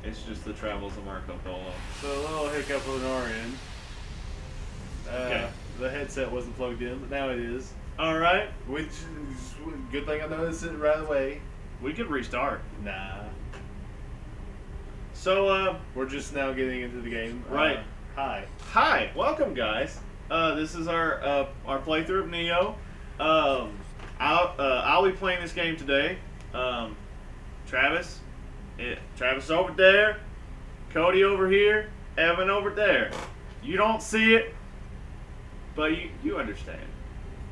It's just the travels of Marco Polo. So a little hiccup on our end. Okay. The headset wasn't plugged in, but now it is. All right. Which is good thing I noticed it right away. We could restart. Nah. So, We're just now getting into the game. Right. Hi. hi, welcome, guys. This is our playthrough of Nioh. I'll be playing this game today. Travis is over there. Cody over here. Evan over there. You don't see it, but you understand.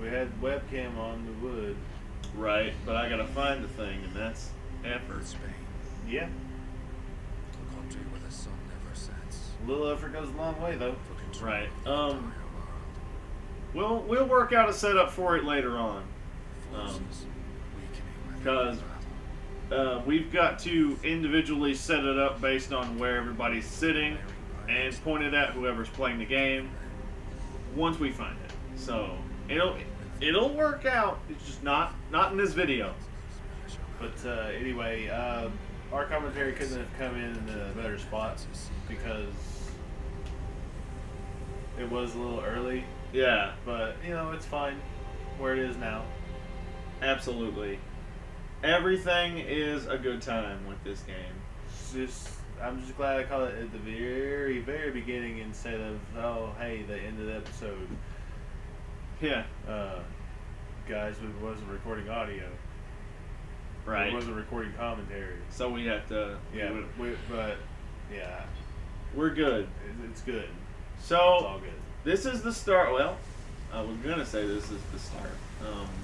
We had webcam on the wood. Right, but I gotta find the thing, and that's effort. Spain, Yeah. a country where the sun never sets. A little effort goes a long way, though. For control Right. of the entire world. We'll work out a setup for it later on. Forces weakening with 'cause, battle. We've got to individually set it up based on where everybody's sitting and point it at whoever's playing the game once we find it. So it'll work out. It's just not in this video. But anyway, our commentary couldn't have come in a better spot because it was a little early. Yeah, But, it's fine where it is now. absolutely. Everything is a good time with this game. I'm just glad I caught it at the very, very beginning instead of, oh, hey, the end of the episode. Yeah, Guys, we wasn't recording audio. right. We wasn't recording commentary. So we have to. Yeah, but yeah, We're good. it's good. It's So all good. this is the start. Well, I was gonna say this is the start,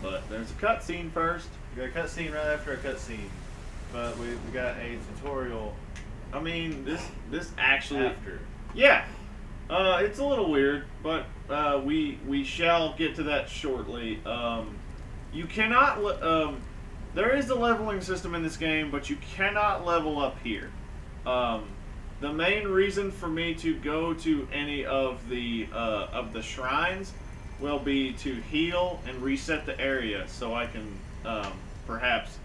but there's a cutscene first. We got a cutscene right after a cutscene, but we got a tutorial I mean, this actually. after. Yeah, it's a little weird, but we shall get to that shortly. You cannot. There is a leveling system in this game, but you cannot level up here. The main reason for me to go to any of the shrines will be to heal and reset the area, so I can perhaps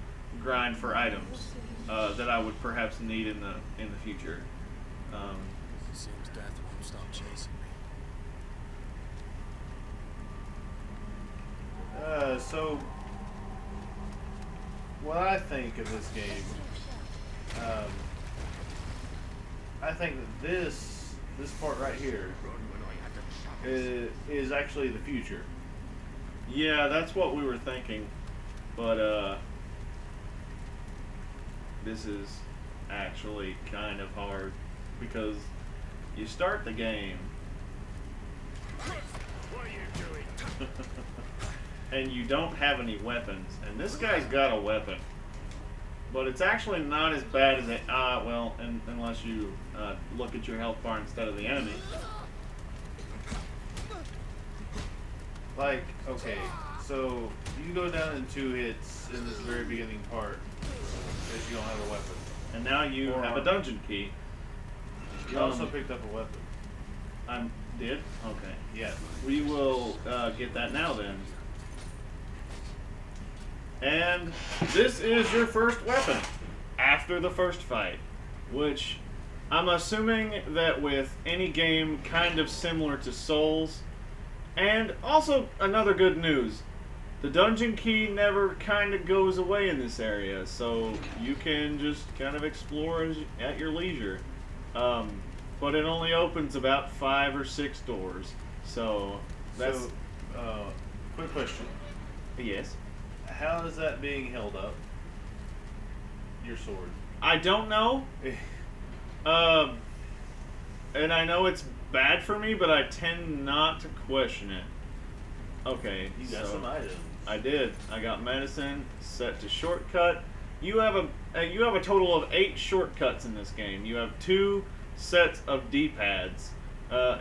grind for items that I would perhaps need in the future. It seems death won't stop chasing me. So what I think of this game, I think that this part right here is actually the future. Yeah, that's what we were thinking, but this is actually kind of hard because you start the game What are you doing? and you don't have any weapons, and this guy's got a weapon, but it's actually not as bad as it. Well, unless you look at your health bar instead of the enemy. Like, okay, so you go down in 2 hits in this very beginning part because you don't have a weapon. And now you Or have a armor. dungeon key. You also picked up a weapon. I did? Okay. Yeah. We will get that now then. And this is your first weapon after the first fight, which I'm assuming that with any game kind of similar to Souls. And also another good news, the dungeon key never kind of goes away in this area, so you can just kind of explore at your leisure. But it only opens about 5 or 6 doors, so that's So, quick question. yes. How is that being held up? Your sword. I don't know, and I know it's bad for me, but I tend not to question it. Okay, You got so some items. I did. I got medicine set to shortcut. You have a total of 8 shortcuts in this game. You have 2 sets of D-pads,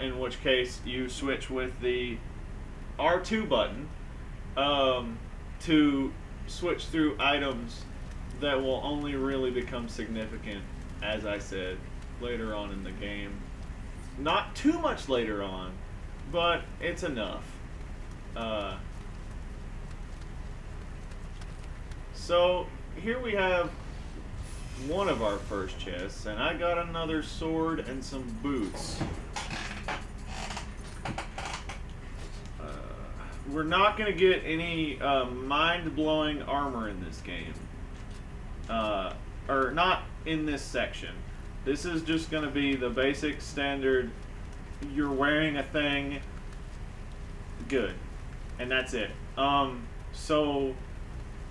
in which case you switch with the R2 button to switch through items that will only really become significant, as I said, later on in the game. Not too much later on, but it's enough. So here we have one of our first chests, and I got another sword and some boots. We're not going to get any mind-blowing armor in this game. Or not in this section. This is just going to be the basic standard, you're wearing a thing, good. And that's it. So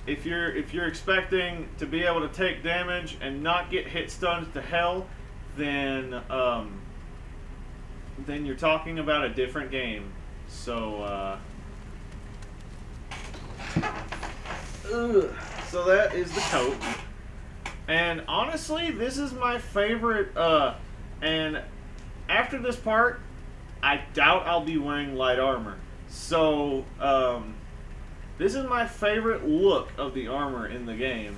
if you're expecting to be able to take damage and not get hit stunned to hell, then you're talking about a different game. So so that is the coat. And honestly, this is my favorite, and after this part, I doubt I'll be wearing light armor. So, this is my favorite look of the armor in the game,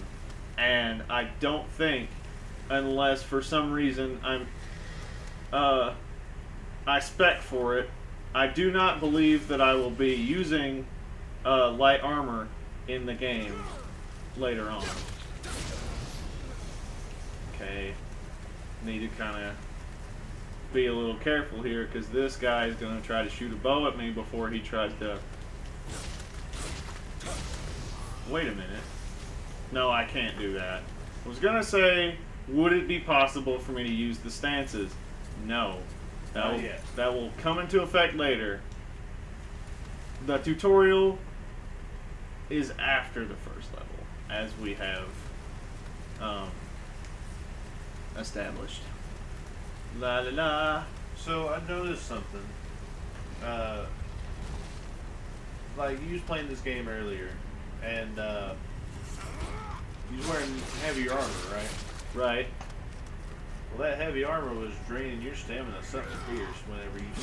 and I don't think, unless for some reason I spec for it, I do not believe that I will be using light armor in the game later on. Okay, need to kind of be a little careful here because this guy is going to try to shoot a bow at me before he tries to... Wait a minute. No, I can't do that. I was going to say, would it be possible for me to use the stances? No. That will come into effect later. The tutorial is after the first level, as we have established. La la la. So I noticed something. Like you was playing this game earlier, and you was wearing heavy armor, right? Right. Well, that heavy armor was draining your stamina something fierce whenever you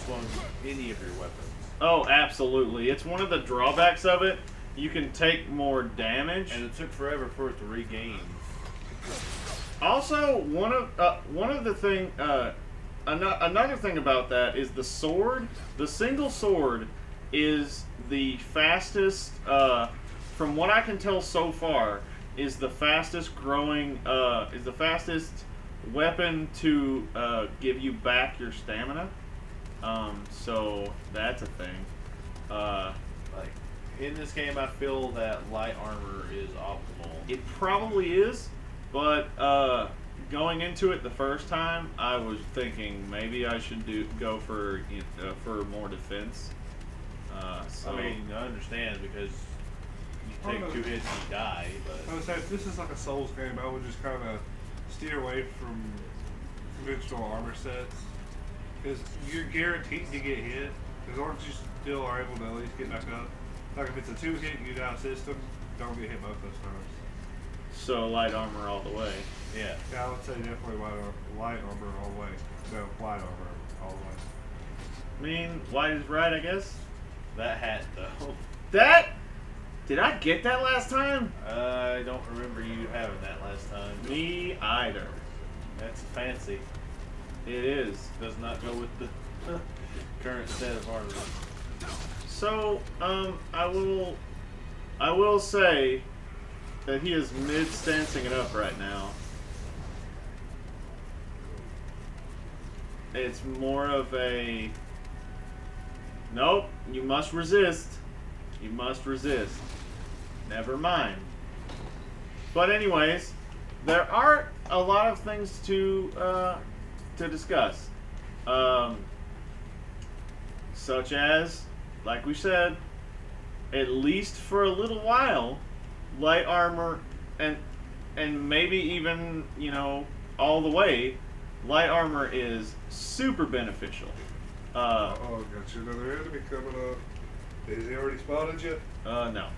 swung any of your weapons. Oh, absolutely. It's one of the drawbacks of it. You can take more damage, And it took forever for it to regain. Also, one of the thing, another thing about that is the sword. The single sword is the fastest, from what I can tell so far, is the fastest growing, is the fastest weapon to give you back your stamina. So that's a thing. Like in this game, I feel that light armor is optimal. It probably is. But going into it the first time, I was thinking maybe I should go for more defense. So. I mean, I understand because you take 2 hits and you die, but I would say if this is like a Souls game, I would just kind of steer away from conventional armor sets because you're guaranteed to get hit as long as you still are able to at least get back up. Like if it's a 2-hit you down system, don't get hit both those times. So light armor all the way. yeah. Yeah, I would say definitely light armor all the way. No, light armor all the way. I mean, white is right, I guess. That hat though. That? Did I get that last time? I don't remember you having that last time. Me either. That's fancy. It is. Does not go with the current set of armor. So, I will say that he is mid-stancing it up right now. It's more of a... Nope, you must resist. You must resist. Never mind. But anyways, there are a lot of things to discuss. Such as, like we said, at least for a little while, light armor and maybe even, you know, all the way, light armor is super beneficial. Got you another enemy coming up. Has he already spotted you? No.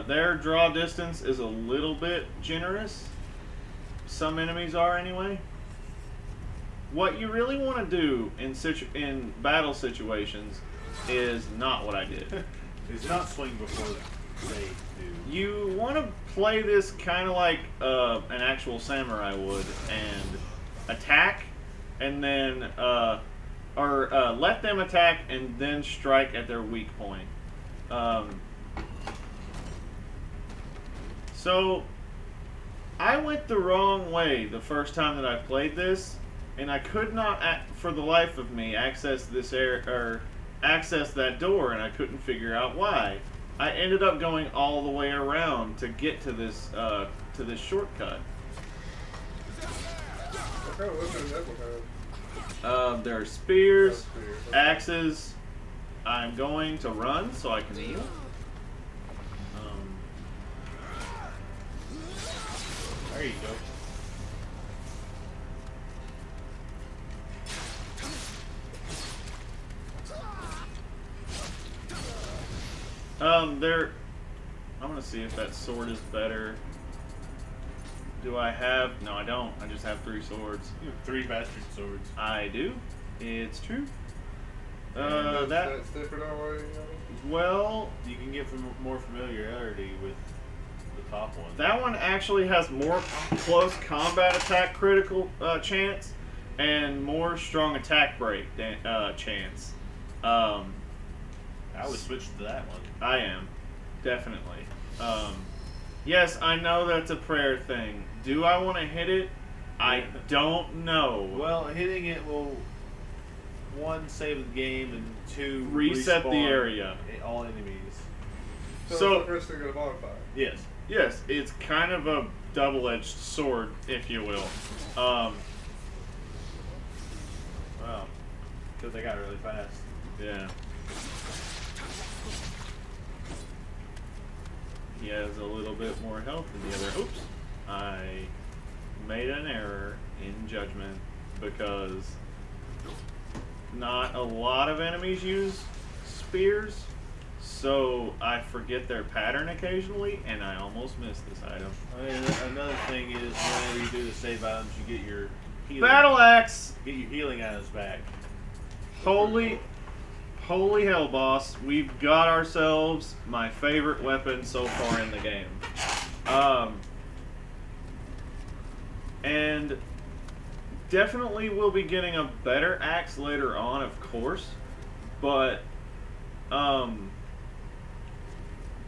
Their draw distance is a little bit generous. Some enemies are anyway. What you really want to do in battle situations is not what I did. It's not swing before they do. You want to play this kind of like an actual samurai would, and attack, and then let them attack and then strike at their weak point. So I went the wrong way the first time that I played this, and I could not, for the life of me, access this access that door, and I couldn't figure out why. I ended up going all the way around to get to this shortcut. What kind of weapon does that one have? There are spears, Spears. axes. I'm going to run so I can heal. There you go. There. I'm gonna see if that sword is better. Do I have? No, I don't. I just have 3 swords. You have 3 bastard swords. I do. It's true. That's different already. Well, You can get more familiarity with the top one. that one actually has more close combat attack critical chance and more strong attack break chance. I would switch to that one. I am definitely. Yes, I know that's a prayer thing. Do I want to hit it? I don't know. Well, hitting it will 1, save the game, and 2, Reset the respawn area. all enemies. So- the first thing to modify. Yes. Yes, it's kind of a double-edged sword, if you will. Well, because they got really fast. Yeah. He has a little bit more health than the other. Oops. I made an error in judgment because not a lot of enemies use spears, so I forget their pattern occasionally, and I almost missed this item. Another thing is whenever you do the save items, you get your healing, Battle axe! get your healing items back. Holy hell, boss. We've got ourselves my favorite weapon so far in the game. And definitely we'll be getting a better axe later on, of course. But,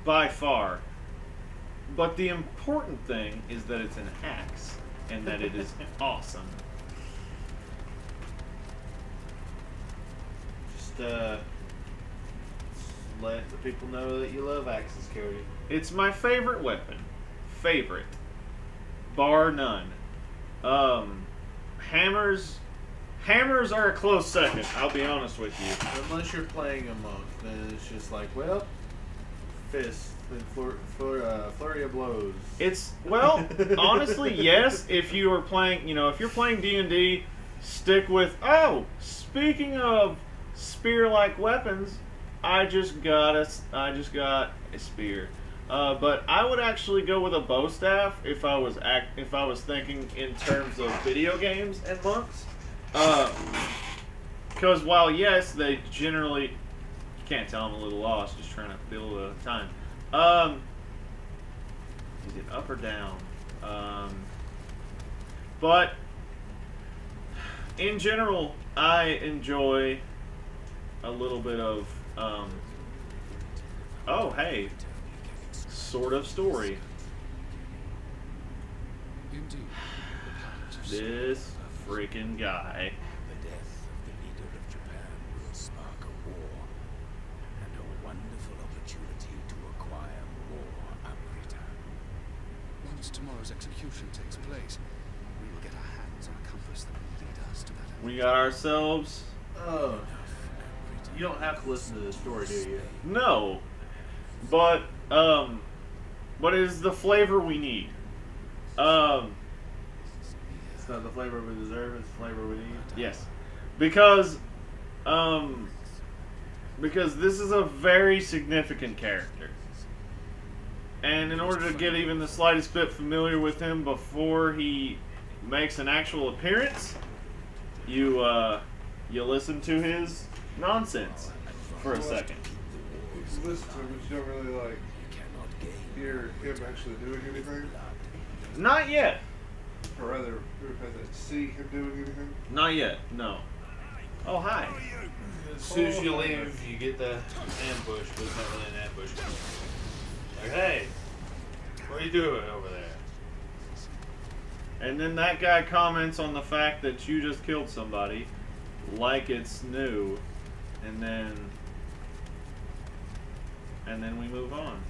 by far. But the important thing is that it's an axe, and that it is awesome. Just let the people know that you love axes, Cody. It's my favorite weapon. Favorite. Bar none. Hammers are a close second, I'll be honest with you. Unless you're playing a monk, then it's just like, well, fist, then flurry of blows. It's, well, honestly, yes, if you are playing, if you're playing D&D, stick with, speaking of spear-like weapons, I just got a spear. But I would actually go with a bow staff if I was thinking in terms of video games and monks. Because while yes, they generally, you can't tell I'm a little lost, just trying to fill the time. Is it up or down? But in general, I enjoy a little bit of oh hey, sort of story. Indeed, This freaking guy. the death of the leader of Japan will spark a war, and a wonderful opportunity to acquire more Amrita. Once tomorrow's execution takes place, we will get our hands on a compass that will lead us to that. We got ourselves Oh, you don't have to listen to the story, do you? no, but it is the flavor we need. It's not the flavor we deserve, it's the flavor we need. Yes, because this is a very significant character, and in order to get even the slightest bit familiar with him before he makes an actual appearance, you listen to his nonsense for a second. You listen to him, but you don't really hear him actually doing anything, Not yet. or rather, see him doing anything. Not yet. No. Oh hi. As soon as you leave, you get the ambush, but it's not really an ambush. Like, hey, what are you doing over there? And then that guy comments on the fact that you just killed somebody, like it's new, and then we move on.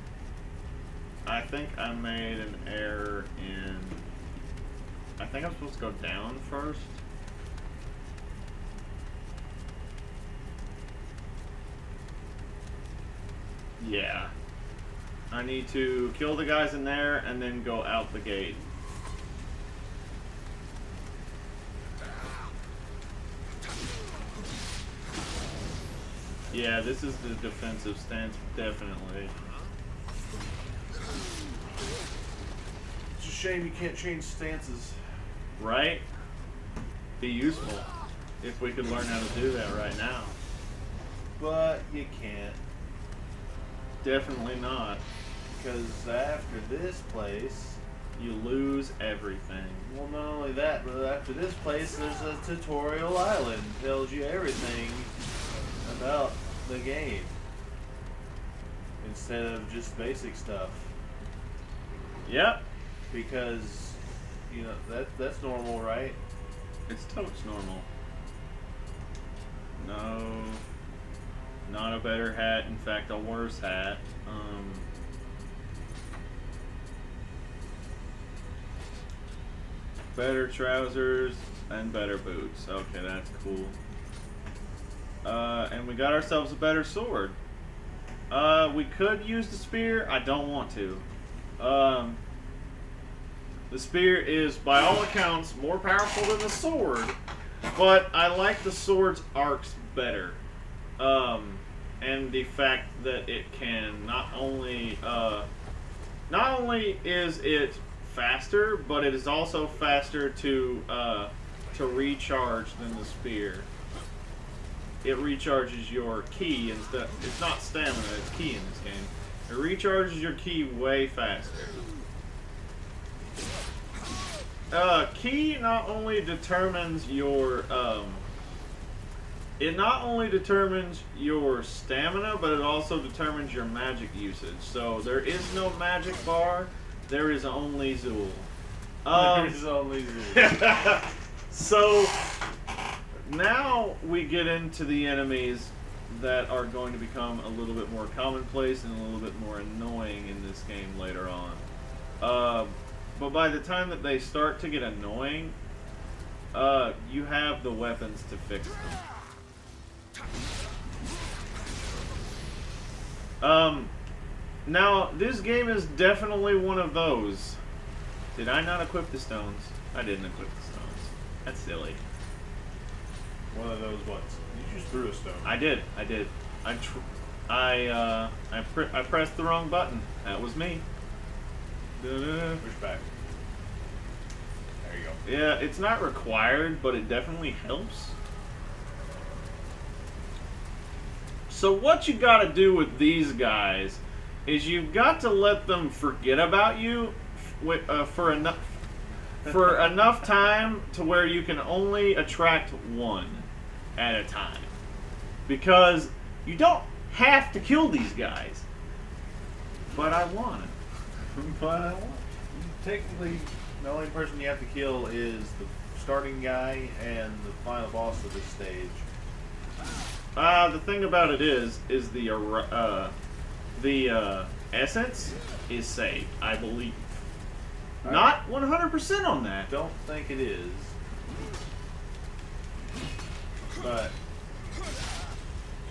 I think I made an error in. I think I'm supposed to go down first. Yeah. I need to kill the guys in there and then go out the gate. Yeah, this is the defensive stance, definitely. It's a shame you can't change stances. Right? Be useful if we could learn how to do that right now. But you can't. Definitely not. Because after this place, You lose everything. well, not only that, but after this place, there's a tutorial island. Tells you everything about the game. Instead of just basic stuff. Yep. Because, you know, that's normal, right? It's totes normal. No. Not a better hat. In fact, a worse hat. Better trousers and better boots. Okay, that's cool. And we got ourselves a better sword. We could use the spear. I don't want to. The spear is, by all accounts, more powerful than the sword, but I like the sword's arcs better. And the fact that it can not only is it faster, but it is also faster to recharge than the spear. It recharges your ki instead. It's not stamina; it's ki in this game. It recharges your ki way faster. Ki not only determines your it not only determines your stamina, but it also determines your magic usage. So there is no magic bar. There is only Zool. There's only Zool. So now we get into the enemies that are going to become a little bit more commonplace and a little bit more annoying in this game later on. But by the time that they start to get annoying, you have the weapons to fix them. Now, this game is definitely one of those. Did I not equip the stones? I didn't equip the stones. That's silly. One of those what? You just threw a stone. I did. I pressed the wrong button. That was me. Da-da. Push back. There you go. Yeah, it's not required, but it definitely helps. So what you gotta do with these guys is you've got to let them forget about you for enough time to where you can only attract one at a time. Because you don't have to kill these guys. But I want it. Technically, the only person you have to kill is the starting guy and the final boss of this stage. The thing about it is the essence is saved, I believe. Not 100% on that. Don't think it is. But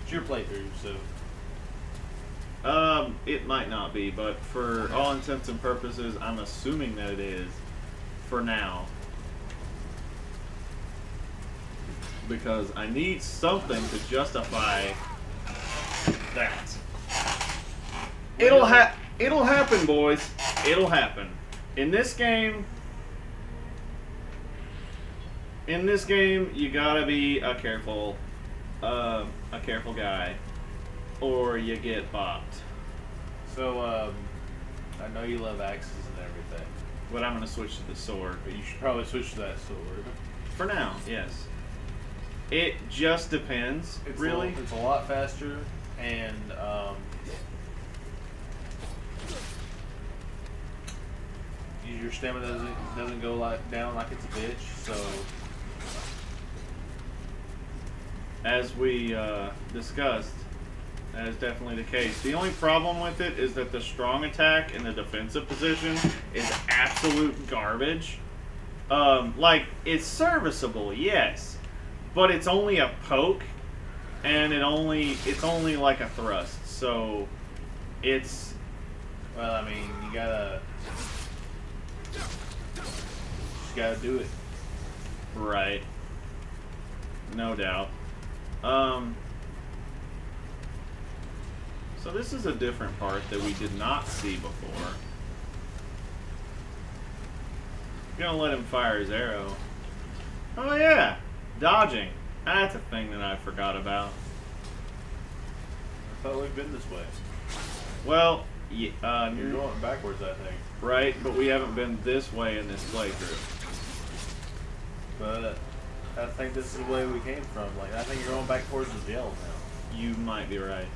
it's your playthrough, so it might not be, but for all intents and purposes, I'm assuming that it is for now. Because I need something to justify that. It'll happen, boys. It'll happen. In this game, you gotta be a careful guy, or you get bopped. So, I know you love axes and everything, But I'm gonna switch to the sword. but you should probably switch to that sword. For now, yes. It just depends, really. It's a lot faster, and your stamina doesn't go down like it's a bitch. So as we discussed, that is definitely the case. The only problem with it is that the strong attack in the defensive position is absolute garbage. Like, it's serviceable, yes, but it's only a poke, and it's only like a thrust. So it's, well, I mean, you gotta do it. Right. No doubt. So this is a different part that we did not see before. I'm gonna let him fire his arrow. Oh yeah, dodging. That's a thing that I forgot about. I thought we've been this way. Well, You're going backwards, I think. right, but we haven't been this way in this playthrough. But I think this is the way we came from. Like, I think you're going back towards the jail now. You might be right.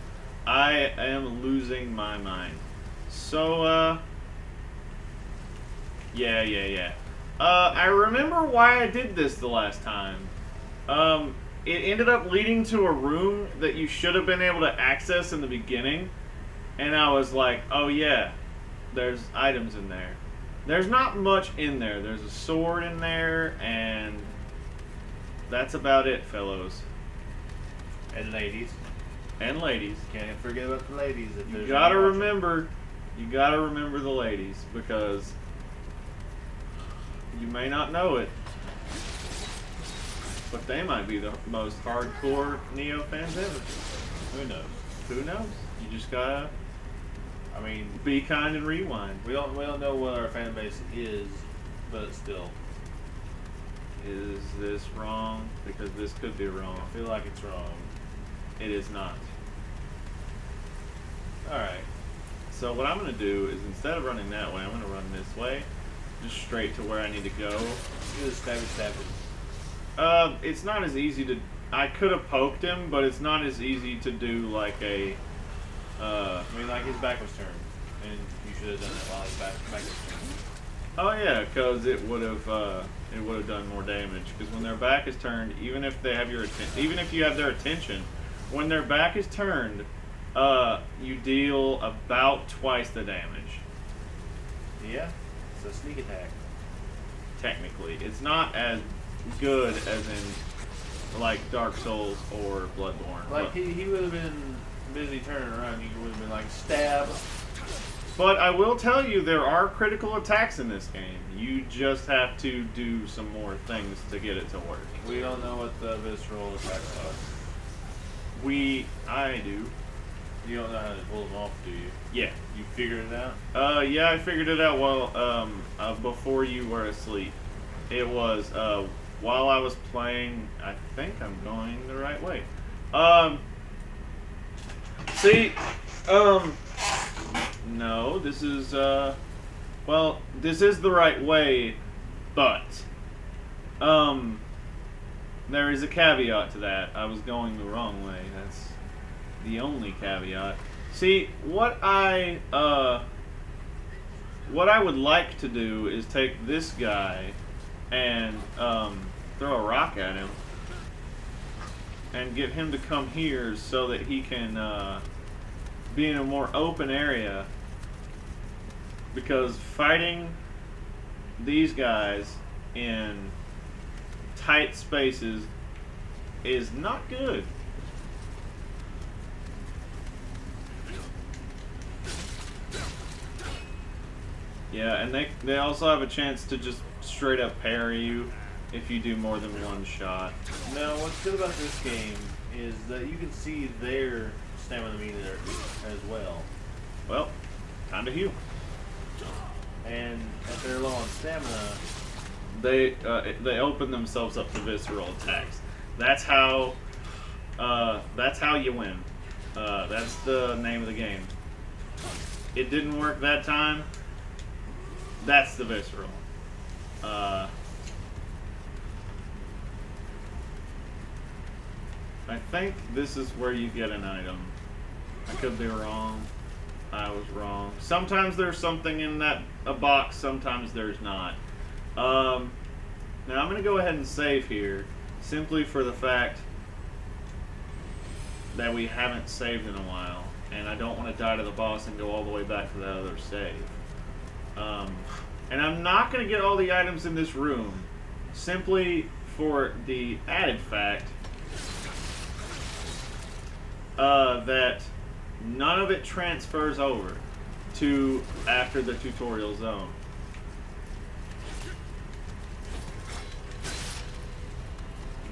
I am losing my mind. So, yeah. I remember why I did this the last time. It ended up leading to a room that you should have been able to access in the beginning. And I was like, oh yeah, there's items in there. There's not much in there. There's a sword in there, and that's about it, fellows. And ladies. And ladies. Can't forget about the ladies. You gotta remember the ladies, because you may not know it, but they might be the most hardcore Nioh fans ever. Who knows? Who knows? You just gotta, I mean, be kind and rewind. we don't know what our fan base is, but still, Is this wrong? Because this could be wrong. I feel like it's wrong. It is not. Alright. So what I'm gonna do is, instead of running that way, I'm gonna run this way, just straight to where I need to go. You just stab it. It's not as easy to. I could have poked him, but it's not as easy to do like a. I mean, like his back was turned, and you should have done that while his back was turned. Oh yeah, because it would have done more damage. Because when their back is turned, even if they have even if you have their attention, when their back is turned, you deal about twice the damage. Yeah, it's a sneak attack. Technically, it's not as good as in like Dark Souls or Bloodborne. Like, he would have been busy turning around, you would have been like, stab. But I will tell you, there are critical attacks in this game. You just have to do some more things to get it to work. We don't know what the visceral attacks are. I do. You don't know how to pull them off, do you? Yeah. You figured it out? Yeah, I figured it out before you were asleep. It was, while I was playing. I think I'm going the right way. No, this is, well, this is the right way, but, there is a caveat to that. I was going the wrong way. That's the only caveat. See, what I would like to do is take this guy and, throw a rock at him and get him to come here so that he can, be in a more open area, because fighting these guys in tight spaces is not good. Yeah, and they also have a chance to just straight up parry you if you do more than one shot. Now, what's good about this game is that you can see their stamina meter as well. Well, time to heal. And if they're low on stamina, They open themselves up to visceral attacks. That's how you win. That's the name of the game. It didn't work that time. That's the visceral. I think this is where you get an item. I could be wrong. I was wrong. Sometimes there's something in a box, sometimes there's not. Now I'm going to go ahead and save here, simply for the fact that we haven't saved in a while, and I don't want to die to the boss and go all the way back to that other save. And I'm not going to get all the items in this room, simply for the added fact that none of it transfers over to after the tutorial zone.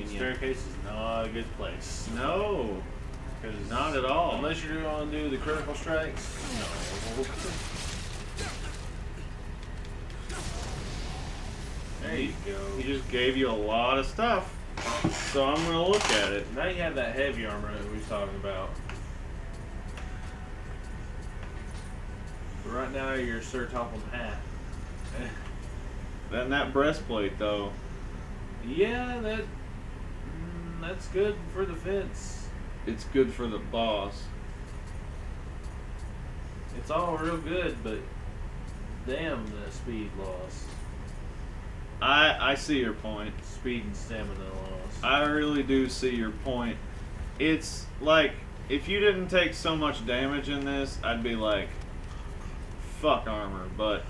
Staircase is not a good place. No, not at all. Unless you're going to do the critical strikes. No. There you go. He just gave you a lot of stuff, so I'm going to look at it. Now you have that heavy armor that we was talking about. But right now you're Sir Topham Hatt. Then that breastplate, though. Yeah, that's good for defense. It's good for the boss. It's all real good, but damn the speed loss. I see your point. Speed and stamina loss. I really do see your point. It's like, if you didn't take so much damage in this, I'd be like, fuck armor, but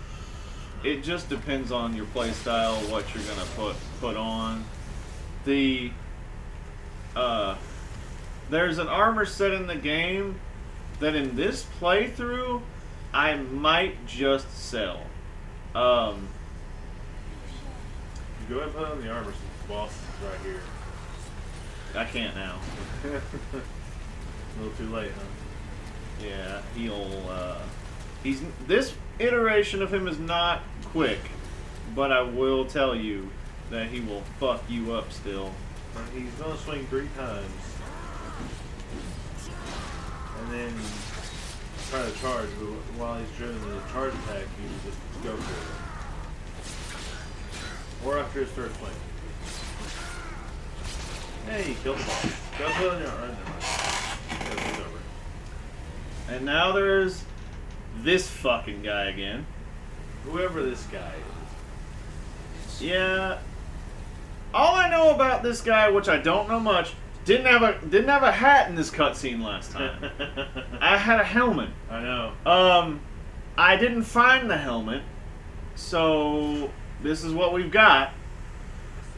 it just depends on your playstyle, what you're gonna put on. There's an armor set in the game that in this playthrough I might just sell. Go ahead and put on the armor since the boss is right here. I can't now. A little too late, huh? Yeah, this iteration of him is not quick, but I will tell you that he will fuck you up still. He's gonna swing 3 times. And then try to charge, but while he's driven the charge attack, you just go for it. Or after his third swing. Hey, he killed the boss. Go put on your armor. It's over. And now there's this fucking guy again. Whoever this guy is. Yeah. All I know about this guy, which I don't know much, didn't have a hat in this cutscene last time. I had a helmet. I know. I didn't find the helmet, so this is what we've got.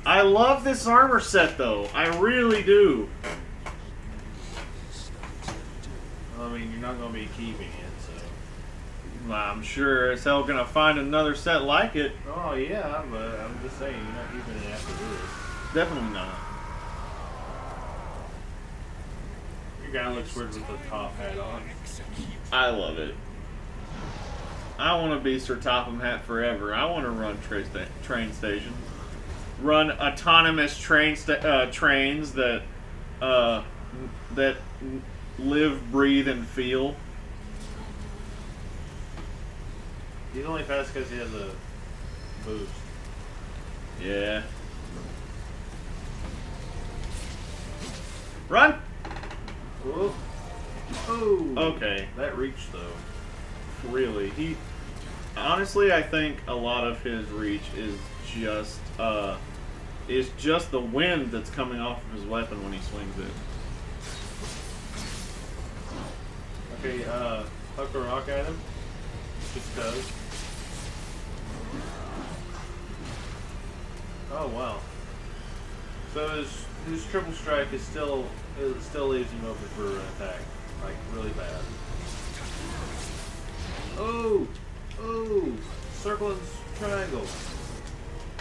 I love this armor set, though. I really do. I mean, you're not going to be keeping it, so. I'm sure as hell gonna find another set like it. Oh, yeah, but I'm just saying, you're not keeping it after this. Definitely not. Your guy looks weird with the top hat on. I love it. I want to be Sir Topham Hatt forever. I want to run train stations. Run autonomous trains that live, breathe, and feel. He's only fast because he has a boost. Yeah. Run! Whoa. Oh. Okay. That reach, though. Really, honestly, I think a lot of his reach is just the wind that's coming off of his weapon when he swings it. Okay, huck a rock at him. Just cause. Oh wow. So his triple strike it still leaves him open for an attack, like really bad. Oh, circle and triangle.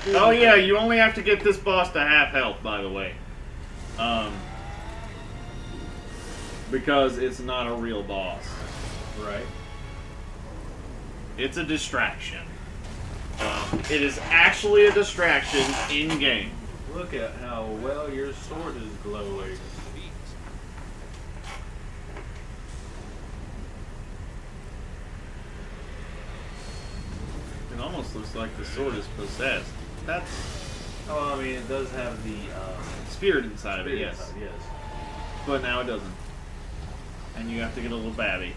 Oh yeah, you only have to get this boss to half health, by the way. Because it's not a real boss. Right. It's a distraction. It is actually a distraction in game. Look at how well your sword is glowing. It almost looks like the sword is possessed. That's Oh, I mean, it does have the spirit inside of it, spirit yes. inside, yes. But now it doesn't. And you have to get a little babby.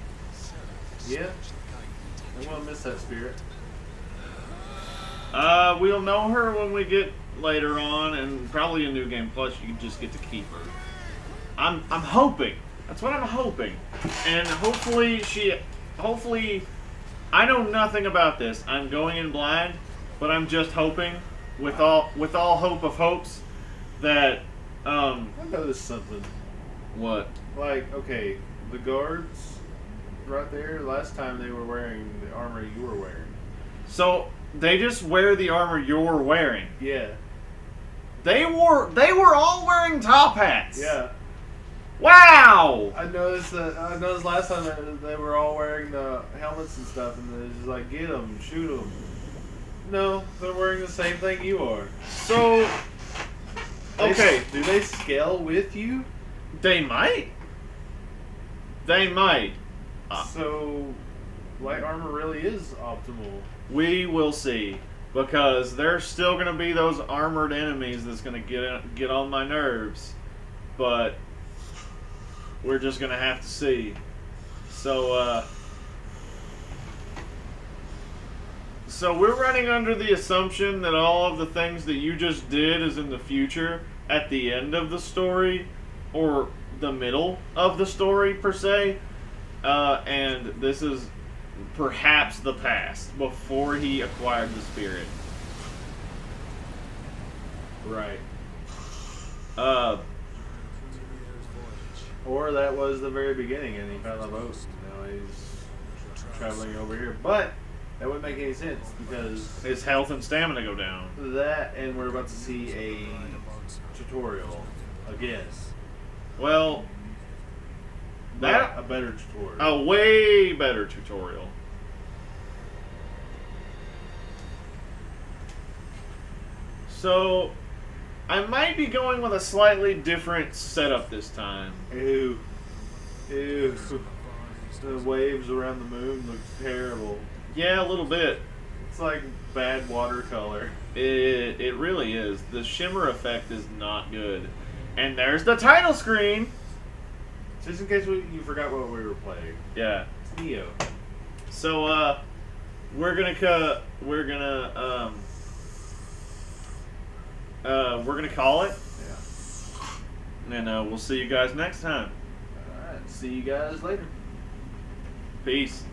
Yeah. I'm gonna miss that spirit. We'll know her when we get later on, and probably a New Game Plus. You just get to keep her. I'm hoping. That's what I'm hoping, and hopefully, I know nothing about this. I'm going in blind, but I'm just hoping, with all hope of hopes, that I noticed something. what? Like, okay, the guards right there. Last time they were wearing the armor you were wearing. So they just wear the armor you're wearing. Yeah. They were all wearing top hats. Yeah. Wow. I noticed last time that they were all wearing the helmets and stuff, and they're just like, get them, shoot them. No, they're wearing the same thing you are. So, okay. Do they scale with you? They might. They might. So, light armor really is optimal. We will see, because there's still going to be those armored enemies that's going to get on my nerves, but we're just going to have to see. So we're running under the assumption that all of the things that you just did is in the future, at the end of the story, or the middle of the story per se, and this is perhaps the past, before he acquired the spirit. Right. Or that was the very beginning, and he found the boat. Now he's traveling over here. But that wouldn't make any sense, because His health and stamina go down. that, and we're about to see a tutorial again. Well, that A better tutorial. a way better tutorial. So, I might be going with a slightly different setup this time. Ew. Ew. The waves around the moon look terrible. Yeah, a little bit. It's like bad watercolor. It really is. The shimmer effect is not good. And there's the title screen. Just in case you forgot what we were playing. Yeah. It's Nioh. So we're gonna call it. Yeah. And we'll see you guys next time. Alright. See you guys later. Peace.